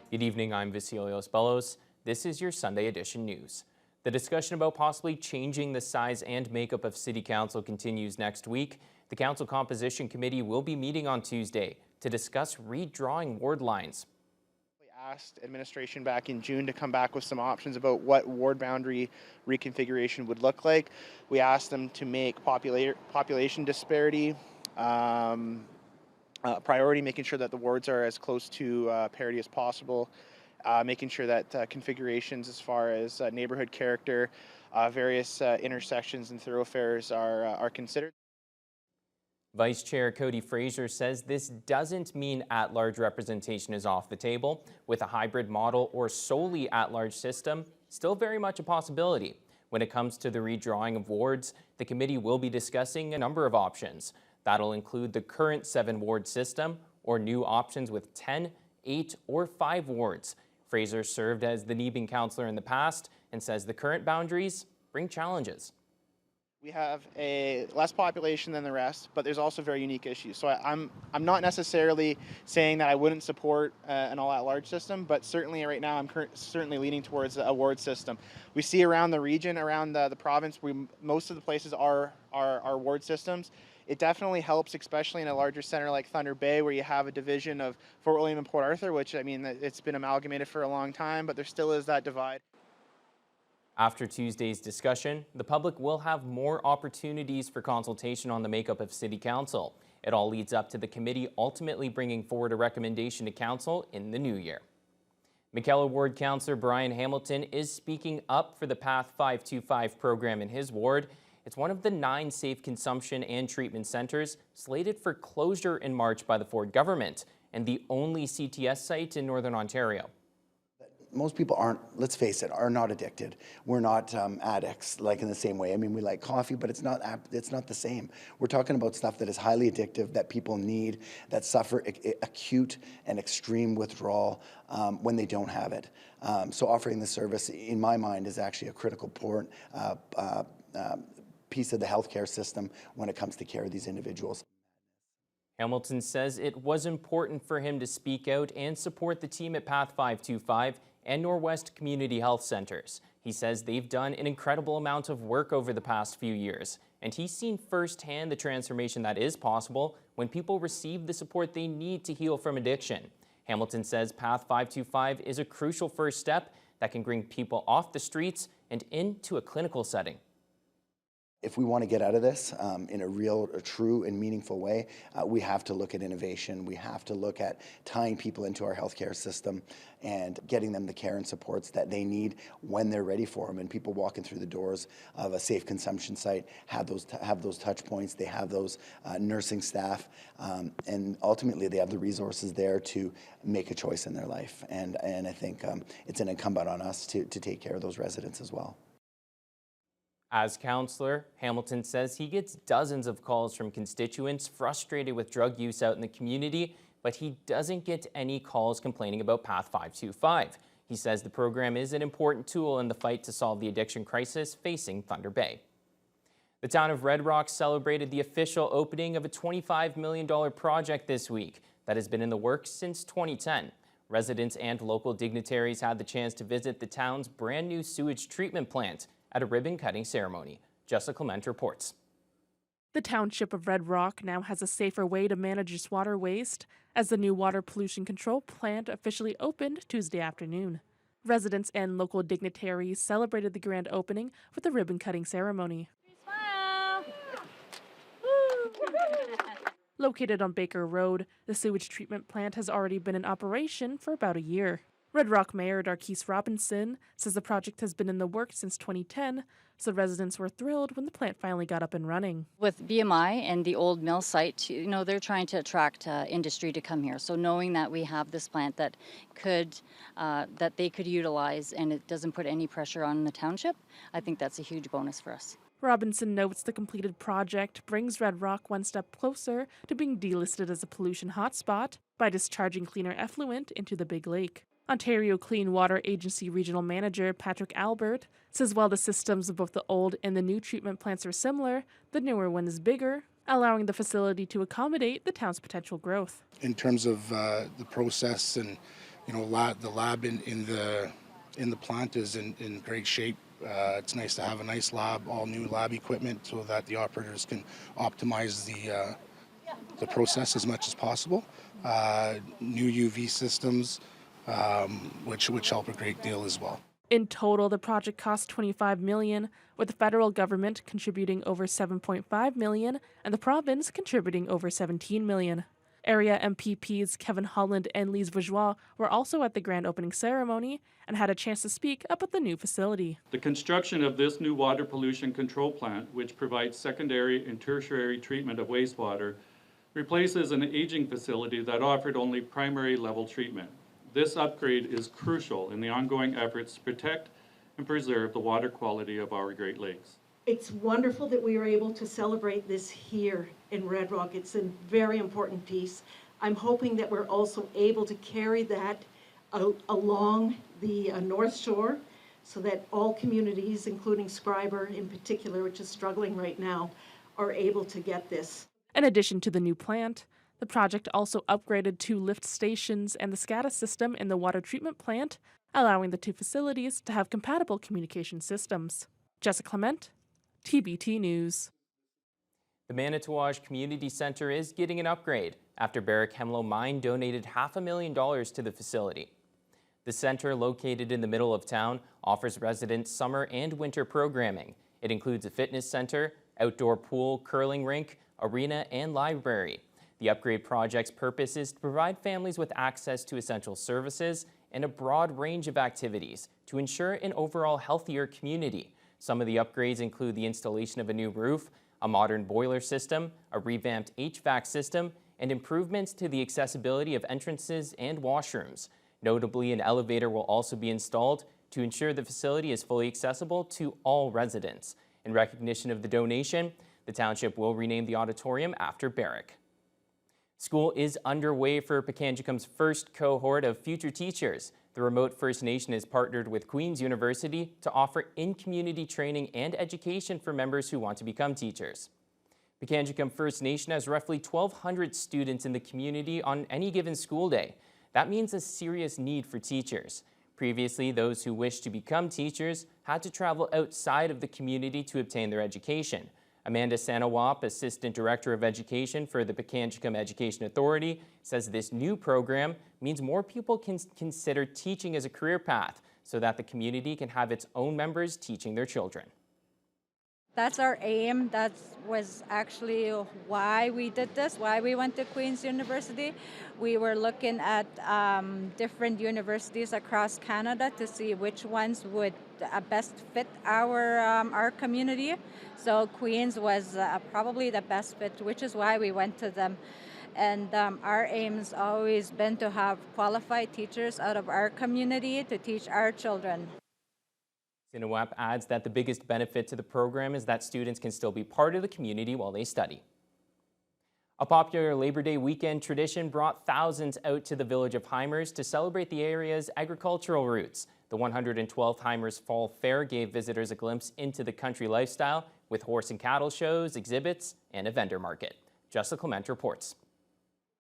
Good evening, I'm Vasilios Bellos. This is your Sunday edition news. The discussion about possibly changing the size and makeup of City Council continues next week. The Council Composition Committee will be meeting on Tuesday to discuss redrawing ward lines. We asked administration back in June to come back with some options about what ward boundary reconfiguration would look like. We asked them to make population disparity priority, making sure that the wards are as close to parity as possible, making sure that configurations as far as neighborhood character, various intersections and thoroughfares are considered. Vice Chair Cody Fraser says this doesn't mean at-large representation is off the table, with a hybrid model or solely at-large system still very much a possibility. When it comes to the redrawing of wards, the committee will be discussing a number of options. That'll include the current 7-ward system or new options with 10, 8, or 5 wards. Fraser served as the Neebing councillor in the past and says the current boundaries bring challenges. We have a less population than the rest, but there's also very unique issues. So I'm not necessarily saying that I wouldn't support an all-at-large system, but certainly right now I'm certainly leaning towards a ward system. We see around the region, around the province, most of the places are ward systems. It definitely helps, especially in a larger center like Thunder Bay, where you have a division of Fort William and Port Arthur, which, I mean, it's been amalgamated for a long time, but there still is that divide. After Tuesday's discussion, the public will have more opportunities for consultation on the makeup of City Council. It all leads up to the committee ultimately bringing forward a recommendation to Council in the new year. McKellar Ward Councillor Brian Hamilton is speaking up for the Path 525 program in his ward. It's one of the 9 safe consumption and treatment centres slated for closure in March by the Ford government, and the only CTS site in Northern Ontario. Most people aren't, let's face it, are not addicted. We're not addicts, like in the same way. I mean, we like coffee, but it's not the same. We're talking about stuff that is highly addictive, that people need, that suffer acute and extreme withdrawal when they don't have it. So offering the service, in my mind, is actually a critical piece of the healthcare system when it comes to care of these individuals. Hamilton says it was important for him to speak out and support the team at Path 525 and Norwest Community Health Centres. He says they've done an incredible amount of work over the past few years, and he's seen firsthand the transformation that is possible when people receive the support they need to heal from addiction. Hamilton says Path 525 is a crucial first step that can bring people off the streets and into a clinical setting. If we want to get out of this in a true and meaningful way, we have to look at innovation. We have to look at tying people into our healthcare system and getting them the care and supports that they need when they're ready for them. And people walking through the doors of a safe consumption site have those touch points. They have those nursing staff, and ultimately they have the resources there to make a choice in their life. And I think it's an incumbent on us to take care of those residents as well. As councillor, Hamilton says he gets dozens of calls from constituents frustrated with drug use out in the community, but he doesn't get any calls complaining about Path 525. He says the program is an important tool in the fight to solve the addiction crisis facing Thunder Bay. The town of Red Rock celebrated the official opening of a $25 million project this week that has been in the works since 2010. Residents and local dignitaries had the chance to visit the town's brand new sewage treatment plant at a ribbon-cutting ceremony. Jessica Clement reports. The township of Red Rock now has a safer way to manage its water waste as the new water pollution control plant officially opened Tuesday afternoon. Residents and local dignitaries celebrated the grand opening with a ribbon-cutting ceremony. Smile! Located on Baker Road, the sewage treatment plant has already been in operation for about a year. Red Rock Mayor Darkis Robinson says the project has been in the works since 2010, so residents were thrilled when the plant finally got up and running. With BMI and the old mill site, they're trying to attract industry to come here. So knowing that we have this plant that they could utilize and it doesn't put any pressure on the township, I think that's a huge bonus for us. Robinson notes the completed project brings Red Rock one step closer to being delisted as a pollution hotspot by discharging cleaner effluent into the Big Lake. Ontario Clean Water Agency Regional Manager Patrick Albert says while the systems of both the old and the new treatment plants are similar, the newer one is bigger, allowing the facility to accommodate the town's potential growth. In terms of the process and the lab in the plant is in great shape. It's nice to have a nice lab, all new lab equipment, so that the operators can optimize the process as much as possible. New UV systems, which help a great deal as well. In total, the project cost $25 million, with the federal government contributing over $7.5 million and the province contributing over $17 million. Area MPPs Kevin Holland and Lise Bourgeois were also at the grand opening ceremony and had a chance to speak about the new facility. The construction of this new water pollution control plant, which provides secondary and tertiary treatment of wastewater, replaces an aging facility that offered only primary level treatment. This upgrade is crucial in the ongoing efforts to protect and preserve the water quality of our Great Lakes. It's wonderful that we were able to celebrate this here in Red Rock. It's a very important piece. I'm hoping that we're also able to carry that along the North Shore so that all communities, including Scriber in particular, which is struggling right now, are able to get this. In addition to the new plant, the project also upgraded 2 lift stations and the SCADA system in the water treatment plant, allowing the 2 facilities to have compatible communication systems. Jessica Clement, TBT News. The Manitouwadge Community Center is getting an upgrade after Barrick Hemlo Mine donated $500,000 to the facility. The center, located in the middle of town, offers residents summer and winter programming. It includes a fitness center, outdoor pool, curling rink, arena, and library. The upgrade project's purpose is to provide families with access to essential services and a broad range of activities to ensure an overall healthier community. Some of the upgrades include the installation of a new roof, a modern boiler system, a revamped HVAC system, and improvements to the accessibility of entrances and washrooms. Notably, an elevator will also be installed to ensure the facility is fully accessible to all residents. In recognition of the donation, the township will rename the auditorium after Barrick. School is underway for Pikangikum's first cohort of future teachers. The remote First Nation has partnered with Queen's University to offer in-community training and education for members who want to become teachers. Pikangikum First Nation has roughly 1,200 students in the community on any given school day. That means a serious need for teachers. Previously, those who wished to become teachers had to travel outside of the community to obtain their education. Amanda Sanawap, Assistant Director of Education for the Pikangikum Education Authority, says this new program means more people can consider teaching as a career path so that the community can have its own members teaching their children. That's our aim. That was actually why we did this, why we went to Queen's University. We were looking at different universities across Canada to see which ones would best fit our community. So Queen's was probably the best fit, which is why we went to them. And our aim's always been to have qualified teachers out of our community to teach our children. Sinawap adds that the biggest benefit to the program is that students can still be part of the community while they study. A popular Labor Day weekend tradition brought thousands out to the village of Hymers to celebrate the area's agricultural roots. The 112th Hymers Fall Fair gave visitors a glimpse into the country lifestyle with horse and cattle shows, exhibits, and a vendor market. Jessica Clement reports.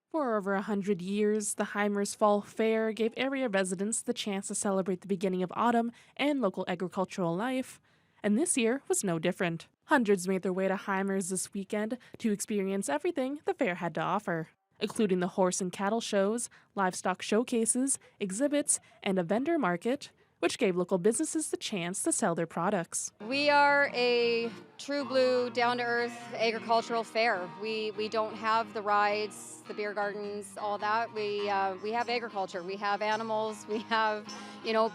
For over 100 years, the Hymers Fall Fair gave area residents the chance to celebrate the beginning of autumn and local agricultural life, and this year was no different. Hundreds made their way to Hymers this weekend to experience everything the fair had to offer, including the horse and cattle shows, livestock showcases, exhibits, and a vendor market, which gave local businesses the chance to sell their products. We are a true blue, down-to-earth agricultural fair. We don't have the rides, the beer gardens, all that. We have agriculture. We have animals. We have,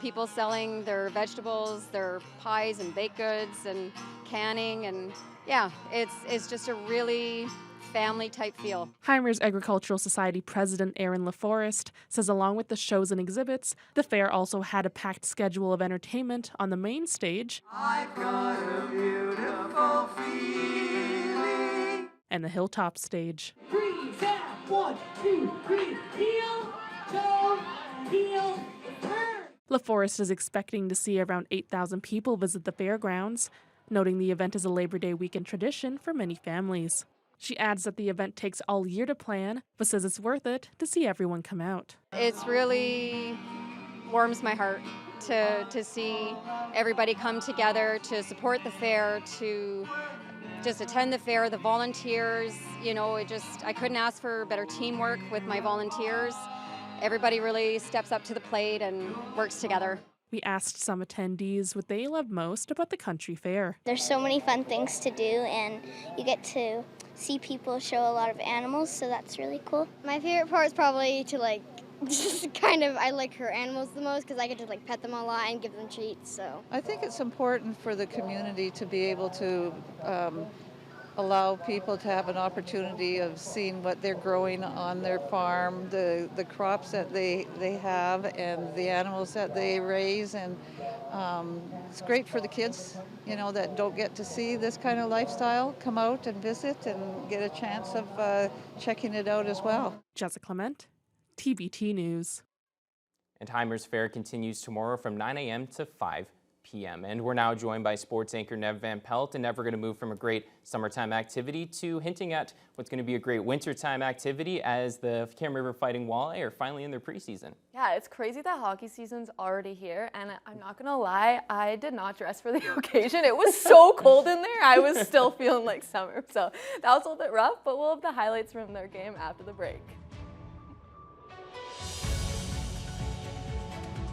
people selling their vegetables, their pies and baked goods and canning, and yeah, it's just a really family type feel. Hymers Agricultural Society President Aaron LaForest says along with the shows and exhibits, the fair also had a packed schedule of entertainment on the main stage. I've got a beautiful feeling. And the hilltop stage. Freeze, tap, 1, 2, 3, heel, toe, heel, turn. LaForest is expecting to see around 8,000 people visit the fairgrounds, noting the event is a Labor Day weekend tradition for many families. She adds that the event takes all year to plan, but says it's worth it to see everyone come out. It's really warms my heart to see everybody come together to support the fair, to just attend the fair, the volunteers, you know, I couldn't ask for better teamwork with my volunteers. Everybody really steps up to the plate and works together. We asked some attendees what they love most about the country fair. There's so many fun things to do, and you get to see people show a lot of animals, so that's really cool. My favorite part is probably to just I like her animals the most because I get to pet them a lot and give them treats. So I think it's important for the community to be able to allow people to have an opportunity of seeing what they're growing on their farm, the crops that they have, and the animals that they raise. And it's great for the kids, that don't get to see this kind of lifestyle, come out and visit and get a chance of checking it out as well. Jessica Clement, TBT News. And Hymers Fair continues tomorrow from 9 a.m. to 5 p.m. And we're now joined by sports anchor Nev Van Pelt, and Nev, we're going to move from a great summertime activity to hinting at what's going to be a great wintertime activity as the Cam River Fighting Walleye are finally in their preseason. Yeah, it's crazy that hockey season's already here, and I'm not going to lie, I did not dress for the occasion. It was so cold in there, I was still feeling like summer. So that was a little bit rough, but we'll have the highlights from their game after the break.